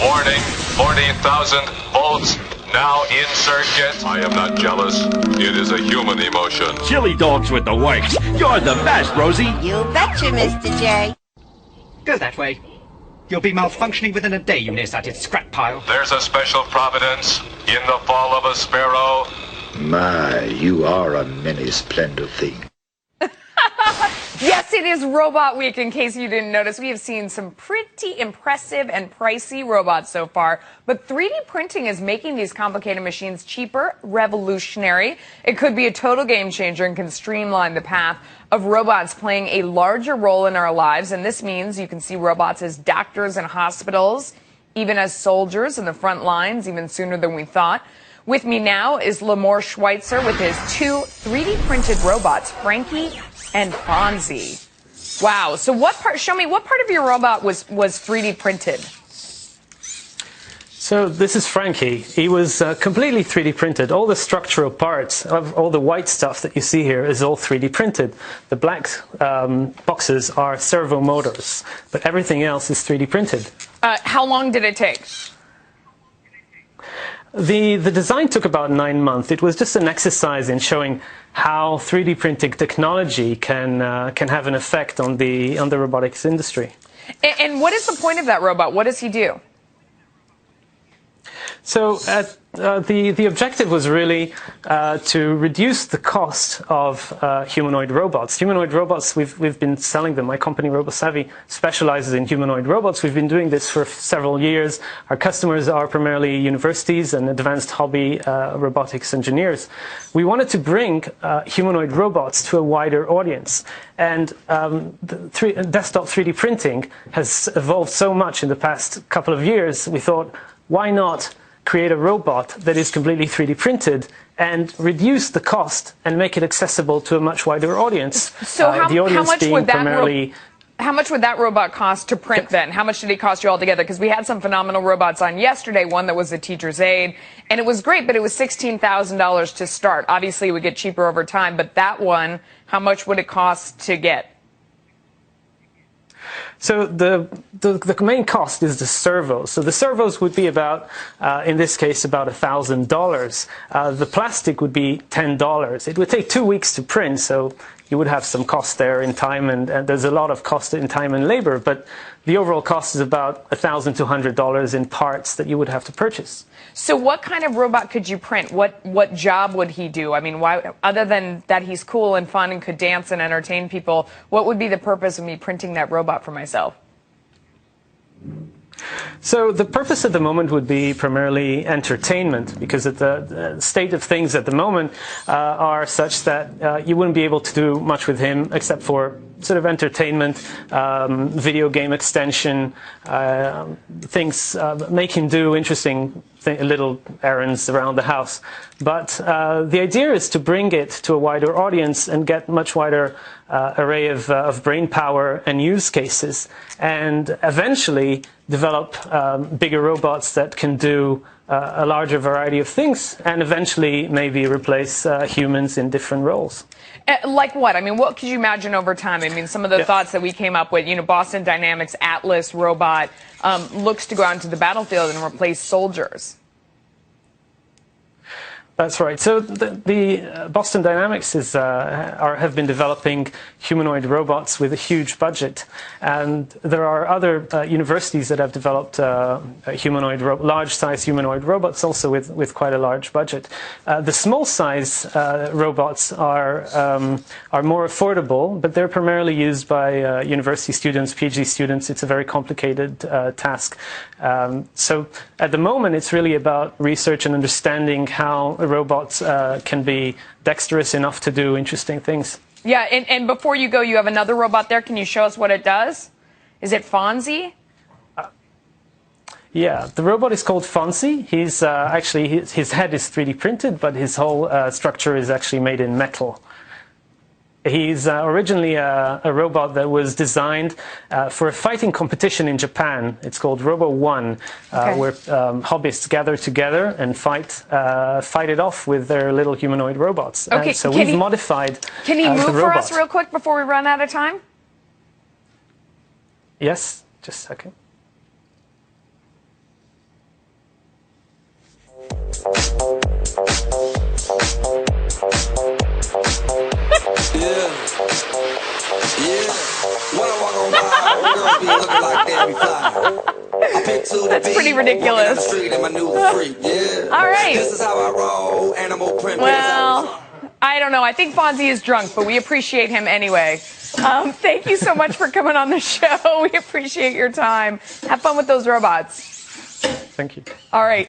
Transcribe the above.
Warning, 40,000 volts now in circuit. I am not jealous. It is a human emotion. Chili dogs with the works. You're the best, Rosie. You betcha, Mr. J. Go that way. You'll be malfunctioning within a day, you nearsighted scrap pile. There's a special providence in the fall of a sparrow. My, you are a many splendid thing. Yes, it is Robot Week. In case you didn't notice, we have seen some pretty impressive and pricey robots so far. But 3D printing is making these complicated machines cheaper, revolutionary. It could be a total game changer and can streamline the path of robots playing a larger role in our lives. And this means you can see robots as doctors in hospitals, even as soldiers in the front lines, even sooner than we thought. With me now is Lamore Schweitzer with his 2 3D printed robots, Frankie and Fonzie. Wow. So show me, what part of your robot was 3D printed? So this is Frankie. He was completely 3D printed. All the structural parts of all the white stuff that you see here is all 3D printed. The black boxes are servo motors, but everything else is 3D printed. How long did it take? The design took about 9 months. It was just an exercise in showing how 3D printing technology can have an effect on the robotics industry. And what is the point of that robot? What does he do? So the objective was really to reduce the cost of humanoid robots. Humanoid robots, we've been selling them. My company, RoboSavvy, specializes in humanoid robots. We've been doing this for several years. Our customers are primarily universities and advanced hobby robotics engineers. We wanted to bring humanoid robots to a wider audience. And desktop 3D printing has evolved so much in the past couple of years, we thought, why not create a robot that is completely 3D printed and reduce the cost and make it accessible to a much wider audience? So how much would that robot cost to print then? How much did it cost you altogether? Because we had some phenomenal robots on yesterday, one that was a teacher's aide, and it was great, but it was $16,000 to start. Obviously, it would get cheaper over time, but that one, how much would it cost to get? So the main cost is the servos. So the servos would be about, in this case, about $1,000. The plastic would be $10. It would take 2 weeks to print, so you would have some cost there in time, and there's a lot of cost in time and labor, but the overall cost is about $1,200 in parts that you would have to purchase. So what kind of robot could you print? What job would he do? I mean, why, other than that he's cool and fun and could dance and entertain people, what would be the purpose of me printing that robot for myself? So the purpose at the moment would be primarily entertainment, because the state of things at the moment are such that you wouldn't be able to do much with him except for sort of entertainment, video game extension, things, make him do interesting little errands around the house. But the idea is to bring it to a wider audience and get much wider array of brain power and use cases, and eventually develop bigger robots that can do a larger variety of things, and eventually maybe replace humans in different roles. Like what? I mean, what could you imagine over time? I mean, some of the thoughts that we came up with, you know, Boston Dynamics Atlas robot looks to go out into the battlefield and replace soldiers. That's right. So the Boston Dynamics have been developing humanoid robots with a huge budget, and there are other universities that have developed large-size humanoid robots also with quite a large budget. The small-size robots are more affordable, but they're primarily used by university students, PhD students. It's a very complicated task. So at the moment, it's really about research and understanding how robots can be dexterous enough to do interesting things. Yeah, and before you go, you have another robot there. Can you show us what it does? Is it Fonzie? Yeah, the robot is called Fonzie. He's actually, his head is 3D printed, but his whole structure is actually made in metal. He's originally a robot that was designed for a fighting competition in Japan. It's called Robo One, where hobbyists gather together and fight it off with their little humanoid robots. Okay, so we've modified Can he move the for robot. us real quick before we run out of time? Yes, just a second. That's pretty ridiculous. All right. Well, I don't know. I think Fonzie is drunk, but we appreciate him anyway. Thank you so much for coming on the show. We appreciate your time. Have fun with those robots. Thank you. All right.